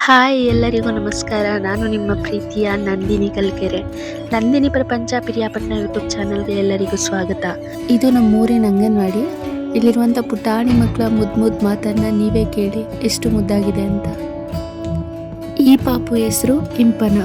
Hi ಎಲ್ಲರಿಗೂ ನಮಸ್ಕಾರ. ನಾನು ನಿಮ್ಮ ಪ್ರೀತಿಯ ನಂದಿನಿ ಕಲ್ಕೆರೆ. ನಂದಿನಿ ಪ್ರಪಂಚ ಪಿರಿಯಾಪಟ್ಟಣ ಯೂಟ್ಯೂಬ್ ಚಾನಲ್ಗೆ ಎಲ್ಲರಿಗೂ ಸ್ವಾಗತ. ಇದು ನಮ್ಮೂರಿನ ಅಂಗನವಾಡಿ. ಇಲ್ಲಿರುವಂಥ ಪುಟಾಣಿ ಮಕ್ಕಳ ಮುದ್ದು ಮಾತನ್ನ ನೀವೇ ಕೇಳಿ ಎಷ್ಟು ಮುದ್ದಾಗಿದೆ ಅಂತ. ಈ ಪಾಪು ಹೆಸರು ಇಂಪನ.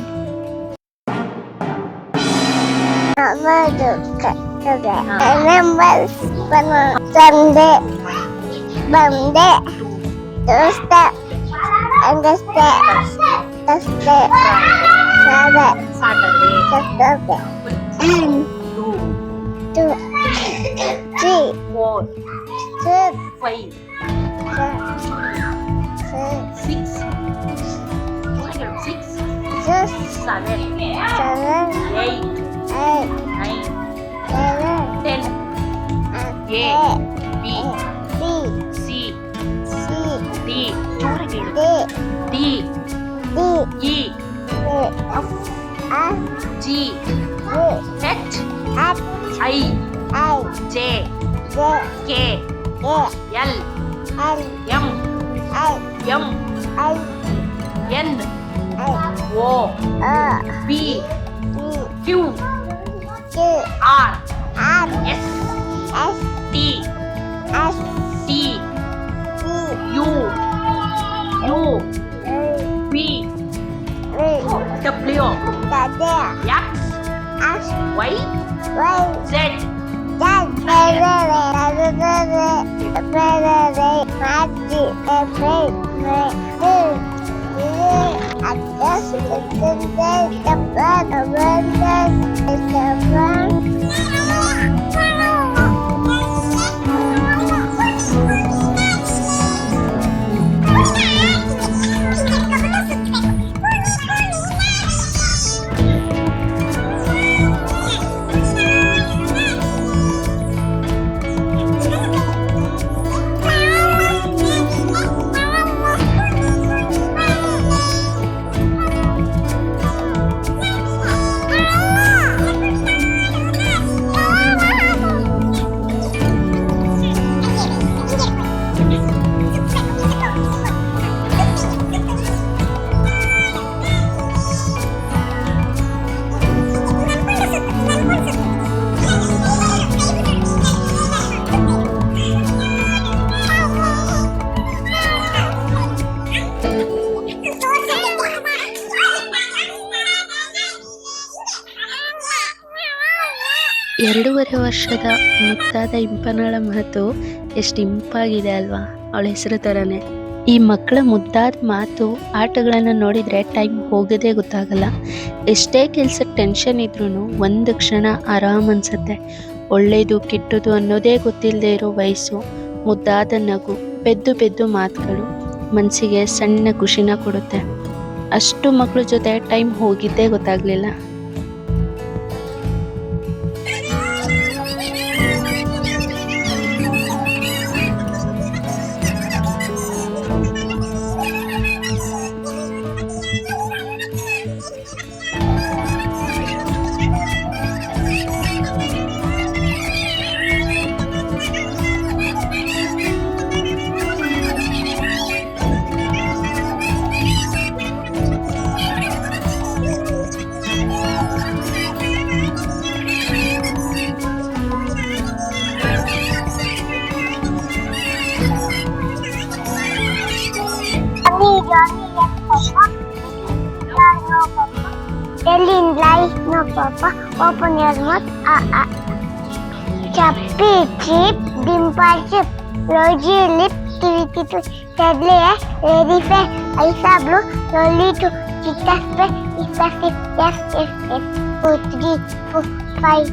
ಎರಡೂವರೆ ವರ್ಷದ ಮುದ್ದಾದ ಇಂಪನಳ ಮಾತು ಎಷ್ಟು ಇಂಪಾಗಿದೆ ಅಲ್ವಾ, ಅವಳ ಹೆಸರು ಥರನೇ. ಈ ಮಕ್ಕಳ ಮುದ್ದಾದ ಮಾತು, ಆಟಗಳನ್ನು ನೋಡಿದರೆ ಟೈಮ್ ಹೋಗೋದೇ ಗೊತ್ತಾಗಲ್ಲ. ಎಷ್ಟೇ ಕೆಲಸಕ್ಕೆ ಟೆನ್ಷನ್ ಇದ್ರೂ ಒಂದು ಕ್ಷಣ ಆರಾಮ್ ಅನ್ಸುತ್ತೆ. ಒಳ್ಳೇದು ಕೆಟ್ಟದು ಅನ್ನೋದೇ ಗೊತ್ತಿಲ್ಲದೆ ಇರೋ ವಯಸ್ಸು. ಮುದ್ದಾದ ನಗು, ಬೆದ್ದು ಮಾತುಗಳು ಮನಸ್ಸಿಗೆ ಸಣ್ಣ ಖುಷಿನ ಕೊಡುತ್ತೆ. ಅಷ್ಟು ಮಕ್ಕಳ ಜೊತೆ ಟೈಮ್ ಹೋಗಿದ್ದೇ ಗೊತ್ತಾಗಲಿಲ್ಲ. Tell in life, no papa. Open your mouth. Chappy chip, dimple chip, rosy lip, kitty, deadly hair, very fair, Isa blue, lolly to chitta spray, Isa sip, yes. 2, 3, 4, 5,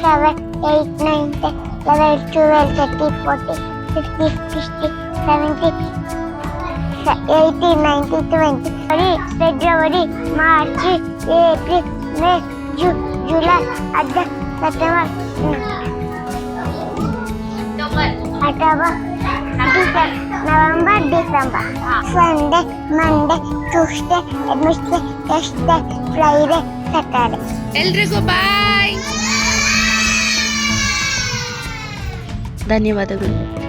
7, 8, 9, 10, 11, 12, 13, 14, 15, 16, 17, 18, 19, 20, February, March, April, May, June, July, August, September, October, November, December, Sunday, Monday, Tuesday, Wednesday, Thursday, Friday, Saturday. ಎಲ್ರಿಗೂ ಬಾಯ್. ಧನ್ಯವಾದಗಳು.